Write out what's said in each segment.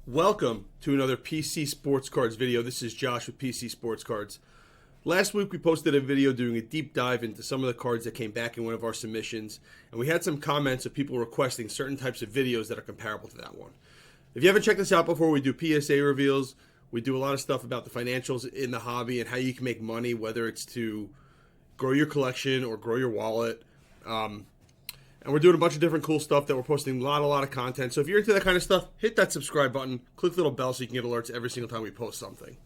Welcome to another PC Sports Cards video. This is Josh with PC Sports Cards. Last week we posted a video doing a deep dive into some of the cards that came back in one of our submissions, and we had some comments of people requesting certain types of videos that are comparable to that one. If you haven't checked this out before, we do PSA reveals. We do a lot of stuff about the financials in the hobby and how you can make money, whether it's to grow your collection or grow your wallet. And we're doing a bunch of different cool stuff that we're posting a lot of content. So if you're into that kind of stuff, hit that subscribe button, click the little bell so you can get alerts every single time we post something.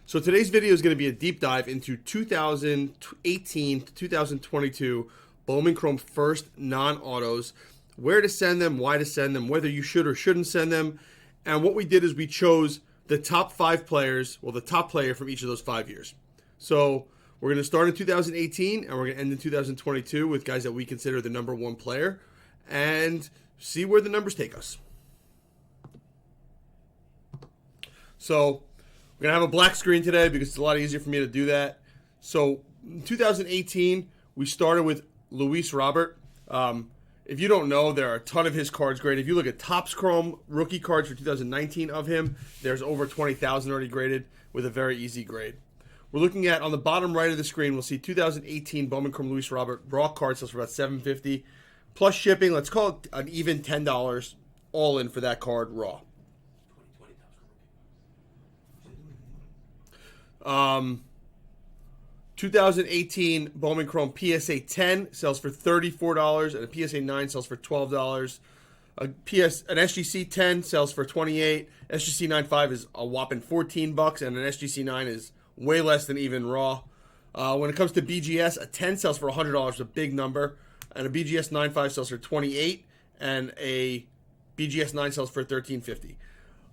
So today's video is going to be a deep dive into 2018 to 2022 Bowman Chrome first non-autos, where to send them, why to send them, whether you should or shouldn't send them. And what we did is we chose the top 5 players, well, the top player from each of those 5 years. So we're going to start in 2018, and we're going to end in 2022 with guys that we consider the number 1 player, and see where the numbers take us. So we're going to have a black screen today because it's a lot easier for me to do that. So in 2018, we started with Luis Robert. If you don't know, there are a ton of his cards graded. If you look at Topps Chrome rookie cards for 2019 of him, there's over 20,000 already graded with a very easy grade. We're looking at, on the bottom right of the screen, we'll see 2018 Bowman Chrome Luis Robert raw card sales for about $7.50 plus shipping. Let's call it an even $10 all in for that card raw. 2018 Bowman Chrome PSA 10 sells for $34 and a PSA 9 sells for $12. An SGC 10 sells for $28. SGC 9.5 is a whopping $14, and an SGC 9 is way less than even raw. When it comes to BGS, a 10 sells for $100, a big number, and a BGS 9.5 sells for $28, and a BGS 9 sells for $13.50.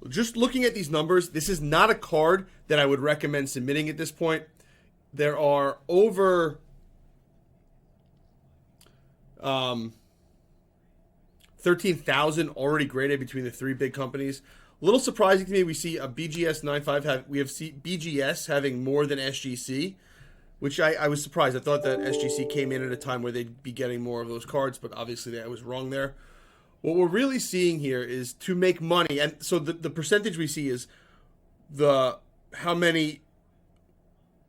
Just looking at these numbers, this is not a card that I would recommend submitting at this point. There are over 13,000 already graded between the 3 big companies. A little surprising to me, we see a BGS 9.5 we have BGS having more than SGC, which I was surprised. I thought that SGC came in at a time where they'd be getting more of those cards, but obviously I was wrong there. What we're really seeing here is to make money, and so the percentage we see is how many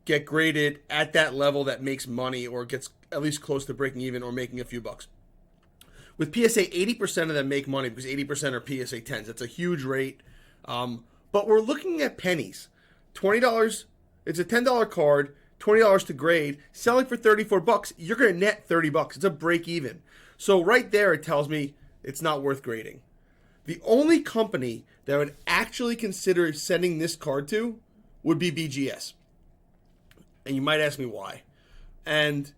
get graded at that level that makes money or gets at least close to breaking even or making a few bucks. With PSA, 80% of them make money because 80% are PSA 10s. That's a huge rate. But we're looking at pennies. $20, it's a $10 card, $20 to grade, selling for $34. You're going to net $30. It's a break even. So right there, it tells me it's not worth grading. The only company that I would actually consider sending this card to would be BGS. And you might ask me why. And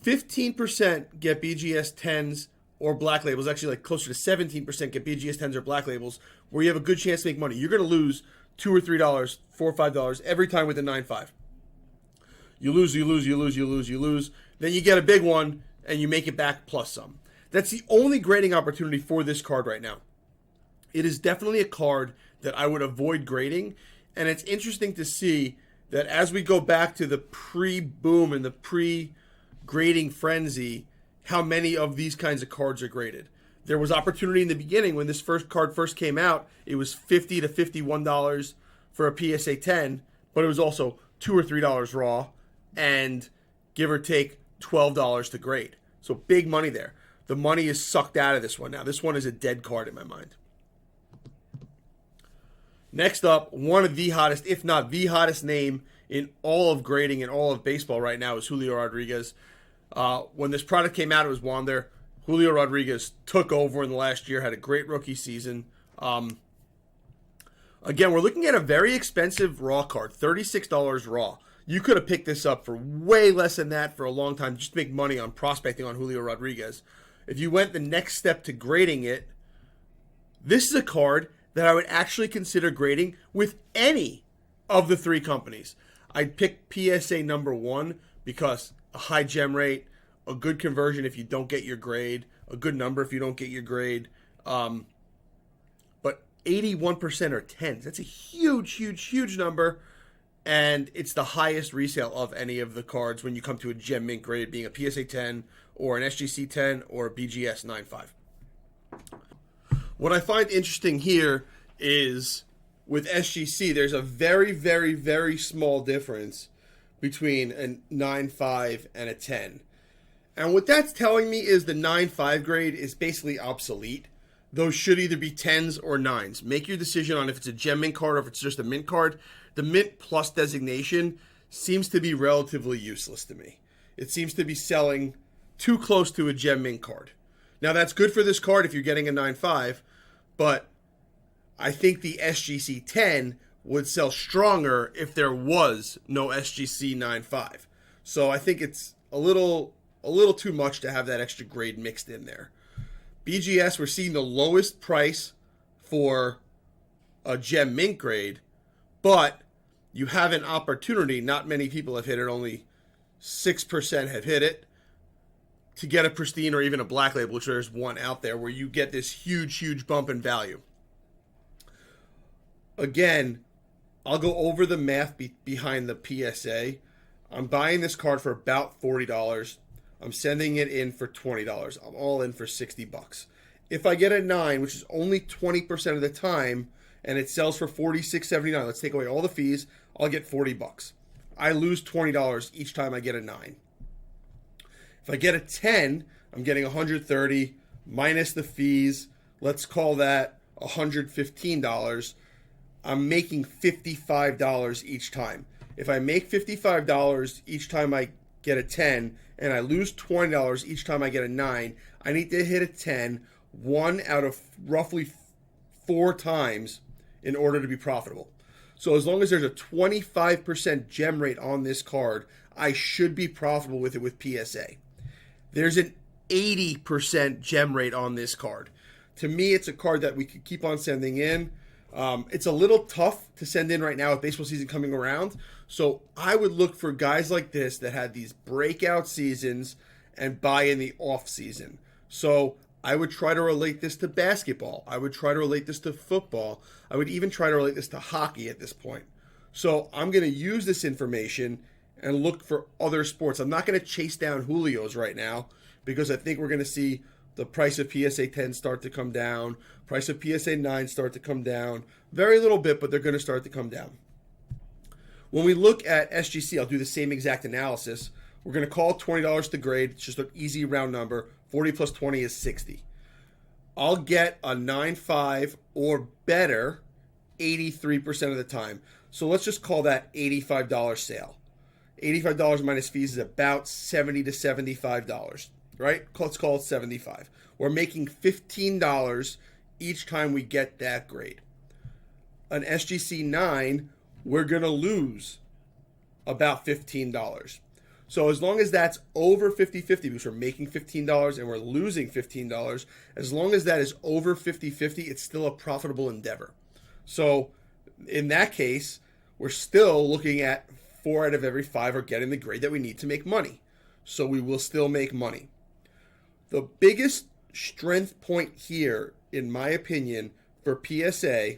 15% get BGS 10s or black labels. Actually, like closer to 17% get BGS 10s or black labels, where you have a good chance to make money. You're going to lose $2 or $3, $4 or $5 every time with the 9.5. You lose. Then you get a big one and you make it back plus some. That's the only grading opportunity for this card right now. It is definitely a card that I would avoid grading, and it's interesting to see that as we go back to the pre-boom and the pre-grading frenzy, how many of these kinds of cards are graded. There was opportunity in the beginning when this first card first came out. It was $50 to $51 for a PSA 10, but it was also $2 or $3 raw and give or take $12 to grade. So big money there. The money is sucked out of this one now. This one is a dead card in my mind. Next up, one of the hottest, if not the hottest name in all of grading and all of baseball right now is Julio Rodriguez. When this product came out, it was Wander. Julio Rodriguez took over in the last year, had a great rookie season. Again, we're looking at a very expensive raw card, $36 raw. You could have picked this up for way less than that for a long time, just to make money on prospecting on Julio Rodriguez. If you went the next step to grading it, this is a card that I would actually consider grading with any of the 3 companies. I'd pick PSA number 1 because a high gem rate, a good conversion if you don't get your grade, a good number if you don't get your grade. But 81% are 10s. That's a huge number. And it's the highest resale of any of the cards when you come to a gem mint grade, being a PSA 10 or an SGC 10 or a BGS 9.5. What I find interesting here is with SGC, there's a very, very, very small difference between a 9.5 and a 10. And what that's telling me is the 9.5 grade is basically obsolete. Those should either be 10s or 9s. Make your decision on if it's a gem mint card or if it's just a mint card. The mint plus designation seems to be relatively useless to me. It seems to be selling too close to a gem mint card. Now, that's good for this card if you're getting a 9.5, but I think the SGC 10 would sell stronger if there was no SGC 9.5. So I think it's a little too much to have that extra grade mixed in there. BGS, we're seeing the lowest price for a gem mint grade, but you have an opportunity. Not many people have hit it. Only 6% have hit it to get a pristine or even a black label, which there's one out there where you get this huge, huge bump in value. Again, I'll go over the math behind the PSA. I'm buying this card for about $40. I'm sending it in for $20. I'm all in for $60. If I get a 9, which is only 20% of the time, and it sells for $46.79, let's take away all the fees, I'll get $40. I lose $20 each time I get a 9. If I get a 10, I'm getting $130 minus the fees. Let's call that $115. I'm making $55 each time. If I make $55 each time I get a 10, and I lose $20 each time I get a 9, I need to hit a 10 1 out of roughly 4 times in order to be profitable. So as long as there's a 25% gem rate on this card, I should be profitable with it with PSA. There's an 80% gem rate on this card. To me, it's a card that we could keep on sending in. It's a little tough to send in right now with baseball season coming around. So I would look for guys like this that had these breakout seasons and buy in the off season. So I would try to relate this to basketball. I would try to relate this to football. I would even try to relate this to hockey at this point. So I'm going to use this information and look for other sports. I'm not going to chase down Julio's right now because I think we're going to see the price of PSA 10 start to come down, price of PSA 9 start to come down. Very little bit, but they're going to start to come down. When we look at SGC, I'll do the same exact analysis. We're going to call it $20 to grade. It's just an easy round number. 40 plus 20 is 60. I'll get a 9.5 or better 83% of the time. So let's just call that $85 sale. $85 minus fees is about $70 to $75, right? Let's call it $75. We're making $15 each time we get that grade. An SGC 9, we're going to lose about $15. So as long as that's over 50-50, because we're making $15 and we're losing $15, as long as that is over 50-50, it's still a profitable endeavor. So in that case, we're still looking at 4 out of every 5 are getting the grade that we need to make money. So we will still make money. The biggest strength point here, in my opinion, for PSA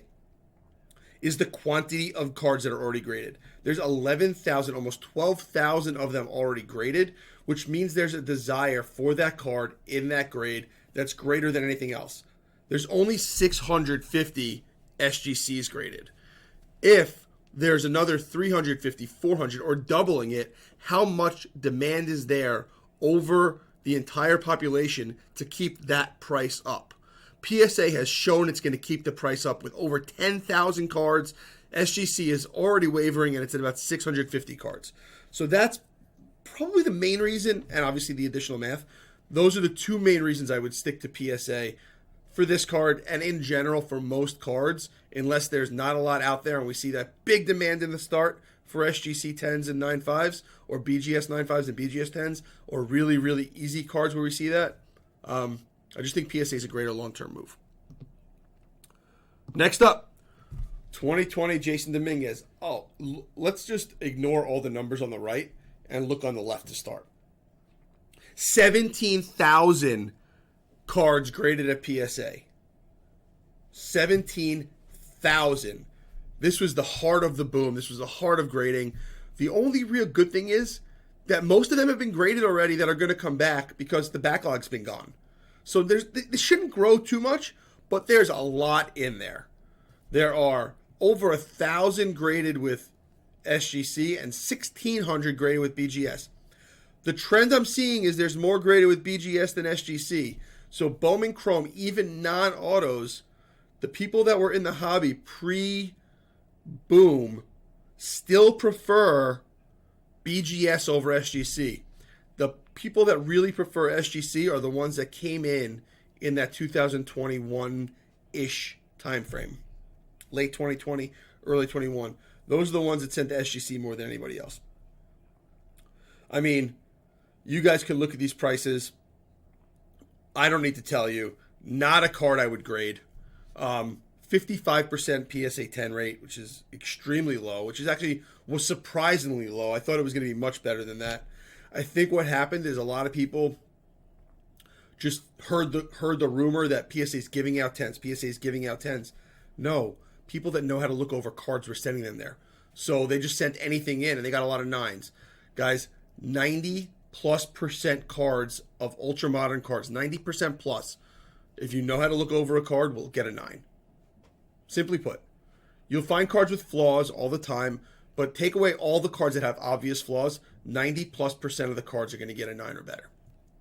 is the quantity of cards that are already graded. There's 11,000, almost 12,000 of them already graded, which means there's a desire for that card in that grade that's greater than anything else. There's only 650 SGCs graded. If there's another 350, 400, or doubling it, how much demand is there over the entire population to keep that price up? PSA has shown it's going to keep the price up with over 10,000 cards. SGC is already wavering, and it's at about 650 cards. So that's probably the main reason, and obviously the additional math. Those are the 2 main reasons I would stick to PSA for this card and in general for most cards, unless there's not a lot out there and we see that big demand in the start for SGC 10s and 9.5s or BGS 9.5s and BGS 10s or really, really easy cards where we see that. I just think PSA is a greater long-term move. Next up, 2020 Jason Dominguez. Let's just ignore all the numbers on the right and look on the left to start. 17,000 cards graded at PSA. 17,000. This was the heart of the boom. This was the heart of grading. The only real good thing is that most of them have been graded already that are going to come back because the backlog's been gone. So this shouldn't grow too much, but there's a lot in there. There are over 1,000 graded with SGC and 1,600 graded with BGS. The trend I'm seeing is there's more graded with BGS than SGC. So Bowman Chrome, even non-autos, the people that were in the hobby pre-boom still prefer BGS over SGC. The people that really prefer SGC are the ones that came in that 2021-ish time frame. Late 2020, early 21. Those are the ones that sent to SGC more than anybody else. I mean, you guys can look at these prices. I don't need to tell you. Not a card I would grade. 55% PSA 10 rate, which is extremely low, which is actually was surprisingly low. I thought it was going to be much better than that. I think what happened is a lot of people just heard the rumor that PSA is giving out 10s. PSA is giving out 10s. No, people that know how to look over cards were sending them there. So they just sent anything in, and they got a lot of 9s. Guys, 90+% cards of ultra modern cards, 90% plus. If you know how to look over a card, will get a 9. Simply put, you'll find cards with flaws all the time, but take away all the cards that have obvious flaws, 90+% of the cards are going to get a 9 or better.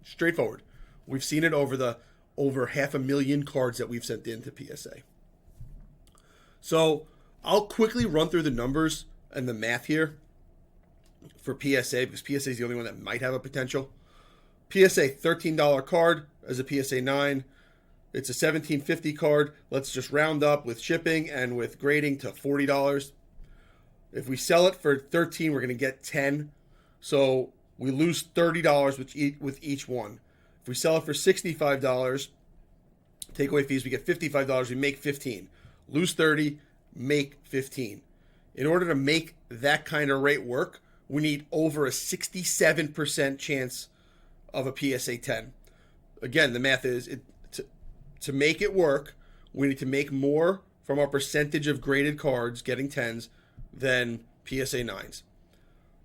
Straightforward. We've seen it over 500,000 cards that we've sent in to PSA. So I'll quickly run through the numbers and the math here for PSA, because PSA is the only one that might have a potential. PSA $13 card as a PSA 9. It's a $17.50 card. Let's just round up with shipping and with grading to $40. If we sell it for $13, we're going to get 10. So we lose $30 with each one. If we sell it for $65, take away fees, we get $55. We make 15. Lose 30, make 15. In order to make that kind of rate work, we need over a 67% chance of a PSA 10. Again, the math is to make it work, we need to make more from our percentage of graded cards getting 10s than PSA 9s.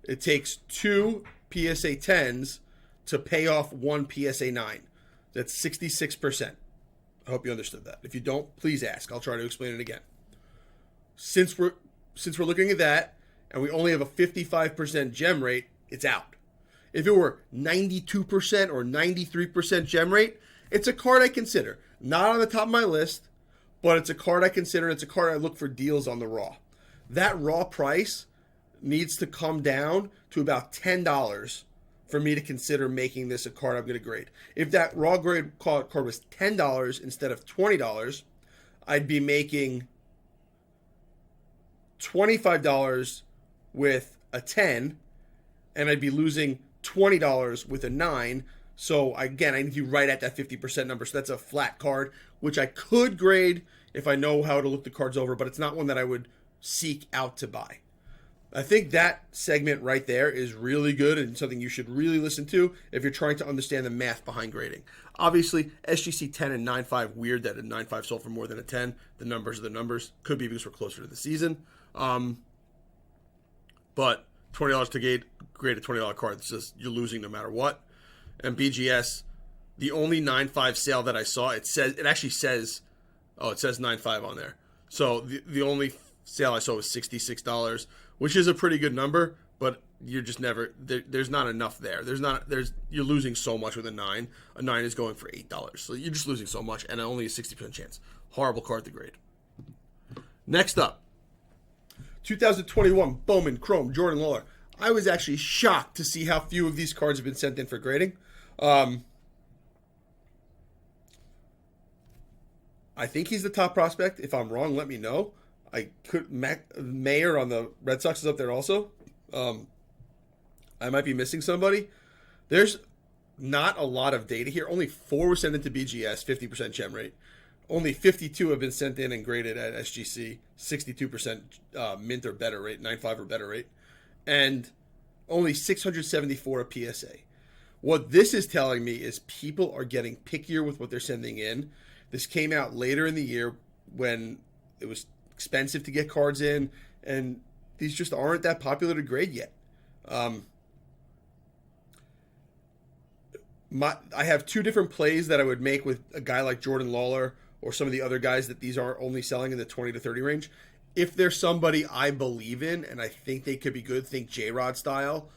It takes 2 PSA 10s to pay off 1 PSA 9. That's 66%. I hope you understood that. If you don't, please ask. I'll try to explain it again. Since we're looking at that, and we only have a 55% gem rate, it's out. If it were 92% or 93% gem rate, it's a card I consider. Not on the top of my list, but it's a card I consider. It's a card I look for deals on the raw. That raw price needs to come down to about $10 for me to consider making this a card I'm going to grade. If that raw grade card was $10 instead of $20, I'd be making $25 with a 10, and I'd be losing $20 with a 9. So again, I need to be right at that 50% number. So that's a flat card, which I could grade if I know how to look the cards over, but it's not one that I would seek out to buy. I think that segment right there is really good and something you should really listen to if you're trying to understand the math behind grading. Obviously, SGC 10 and 9.5, weird that a 9.5 sold for more than a 10. The numbers are the numbers. Could be because we're closer to the season. But $20 to grade a $20 card, it's just you're losing no matter what. And BGS, the only 9.5 sale that I saw, it says 9.5 on there. So the only sale I saw was $66, which is a pretty good number, but you're just never there's not enough there. You're losing so much with a 9. A 9 is going for $8. So you're just losing so much, and only a 60% chance. Horrible card to grade. Next up, 2021 Bowman Chrome Jordan Lawler. I was actually shocked to see how few of these cards have been sent in for grading. I think he's the top prospect. If I'm wrong, let me know. Mayer on the Red Sox is up there also. I might be missing somebody. There's not a lot of data here. Only 4 were sent into BGS, 50% gem rate. Only 52 have been sent in and graded at SGC, 62% mint or better rate, 9.5 or better rate. And only 674 a PSA. What this is telling me is people are getting pickier with what they're sending in. This came out later in the year when it was expensive to get cards in, and these just aren't that popular to grade yet. I have 2 different plays that I would make with a guy like Jordan Lawler or some of the other guys that these are only selling in the 20 to 30 range. If there's somebody I believe in and I think they could be good, think J-Rod style,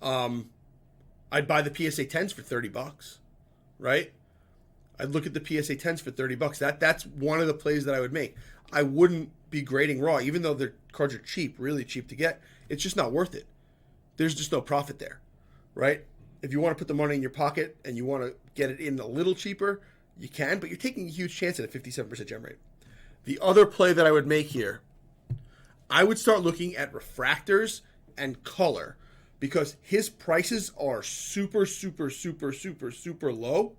I'd buy the PSA 10s for $30, right? I'd look at the PSA 10s for $30. That's one of the plays that I would make. I wouldn't be grading raw, even though their cards are cheap, really cheap to get. It's just not worth it. There's just no profit there, right? If you want to put the money in your pocket and you want to get it in a little cheaper, you can, but you're taking a huge chance at a 57% gem rate. The other play that I would make here, I would start looking at refractors and color, because his prices are super, super, super, super, super low,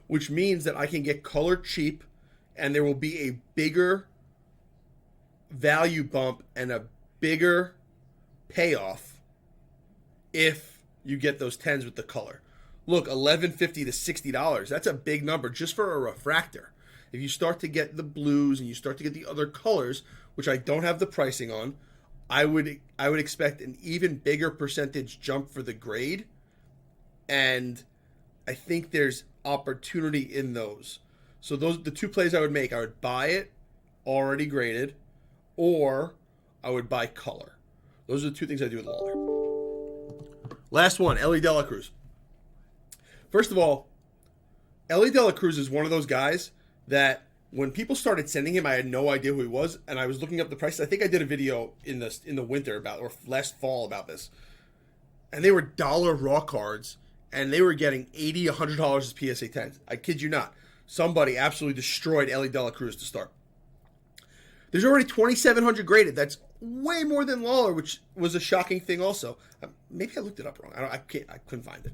which means that I can get color cheap and there will be a bigger value bump and a bigger payoff if you get those 10s with the color. Look, $11.50 to $60, that's a big number just for a refractor. If you start to get the blues and you start to get the other colors, which I don't have the pricing on, I would expect an even bigger percentage jump for the grade, and I think there's opportunity in those. So those the two plays I would make. I would buy it already graded, or I would buy color. Those are the two things I do with Lawler. Last one, Ellie De La Cruz. First of all, Ellie De La Cruz is one of those guys that when people started sending him, I had no idea who he was, and I was looking up the prices. I think I did a video in the winter about, or last fall about this, and they were dollar raw cards, and they were getting $80, $100 as PSA 10s. I kid you not. Somebody absolutely destroyed Ellie De La Cruz to start. There's already 2,700 graded. That's way more than Lawler, which was a shocking thing also. Maybe I looked it up wrong. I couldn't find it.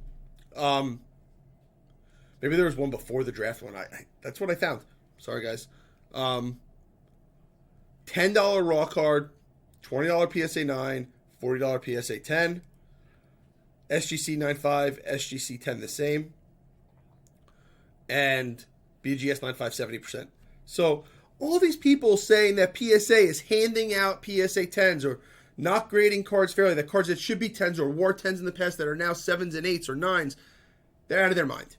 Maybe there was one before the draft one. That's what I found. Sorry, guys. $10 raw card, $20 PSA 9, $40 PSA 10, SGC 9.5, SGC 10 the same, and BGS 9.5 70%. So all these people saying that PSA is handing out PSA 10s or not grading cards fairly, that cards that should be 10s or were 10s in the past that are now 7s and 8s or 9s, they're out of their mind.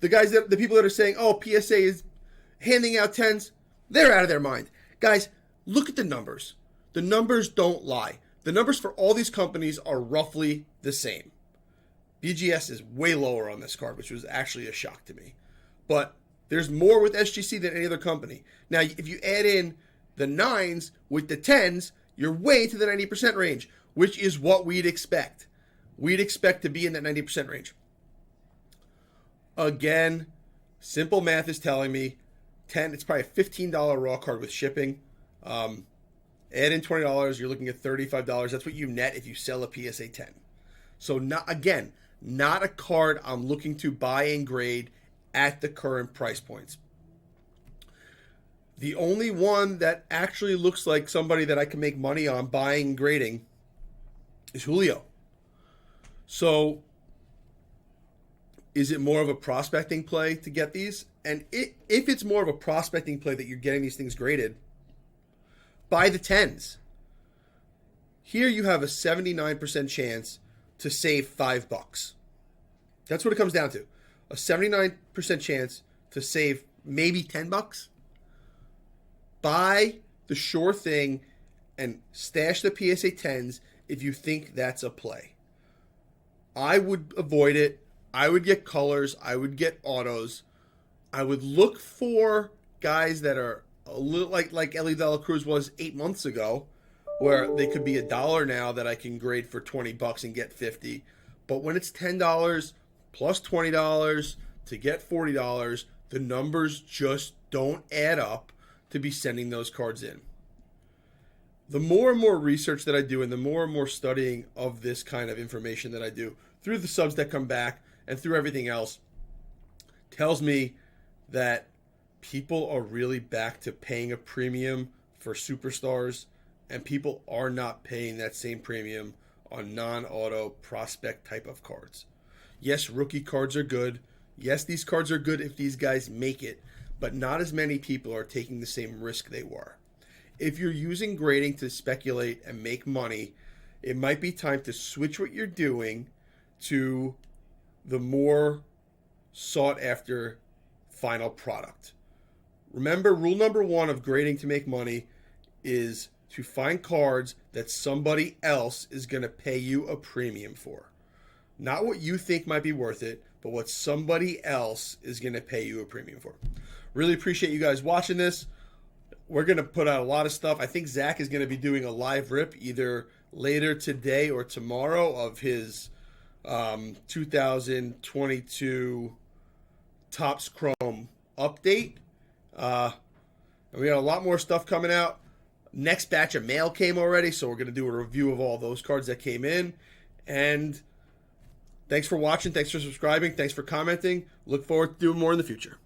The people that are saying, oh, PSA is handing out 10s, they're out of their mind. Guys, look at the numbers. The numbers don't lie. The numbers for all these companies are roughly the same. BGS is way lower on this card, which was actually a shock to me. But there's more with SGC than any other company. Now, if you add in the 9s with the 10s, you're way into the 90% range, which is what we'd expect. We'd expect to be in that 90% range. Again, simple math is telling me it's probably a $15 raw card with shipping. Add in $20, you're looking at $35. That's what you net if you sell a PSA 10. So not a card I'm looking to buy and grade at the current price points. The only one that actually looks like somebody that I can make money on buying and grading is Julio. So is it more of a prospecting play to get these? And if it's more of a prospecting play that you're getting these things graded, buy the 10s. Here you have a 79% chance to save $5. That's what it comes down to. A 79% chance to save maybe $10. Buy the sure thing and stash the PSA 10s if you think that's a play. I would avoid it. I would get colors. I would get autos. I would look for guys that are a little like Ellie De La Cruz was 8 months ago, where they could be $1 now that I can grade for $20 and get 50. But when it's $10 plus $20 to get $40, the numbers just don't add up to be sending those cards in. The more and more research that I do and the more and more studying of this kind of information that I do through the subs that come back and through everything else tells me that people are really back to paying a premium for superstars, and people are not paying that same premium on non-auto prospect type of cards. Yes, rookie cards are good. Yes, these cards are good if these guys make it, but not as many people are taking the same risk they were. If you're using grading to speculate and make money, it might be time to switch what you're doing to the more sought after final product. Remember, rule number one of grading to make money is to find cards that somebody else is going to pay you a premium for. Not what you think might be worth it, but what somebody else is going to pay you a premium for. Really appreciate you guys watching this. We're going to put out a lot of stuff. I think Zach is going to be doing a live rip either later today or tomorrow of his 2022 Topps Chrome update. And we got a lot more stuff coming out. Next batch of mail came already, so we're going to do a review of all those cards that came in. And thanks for watching. Thanks for subscribing. Thanks for commenting. Look forward to doing more in the future.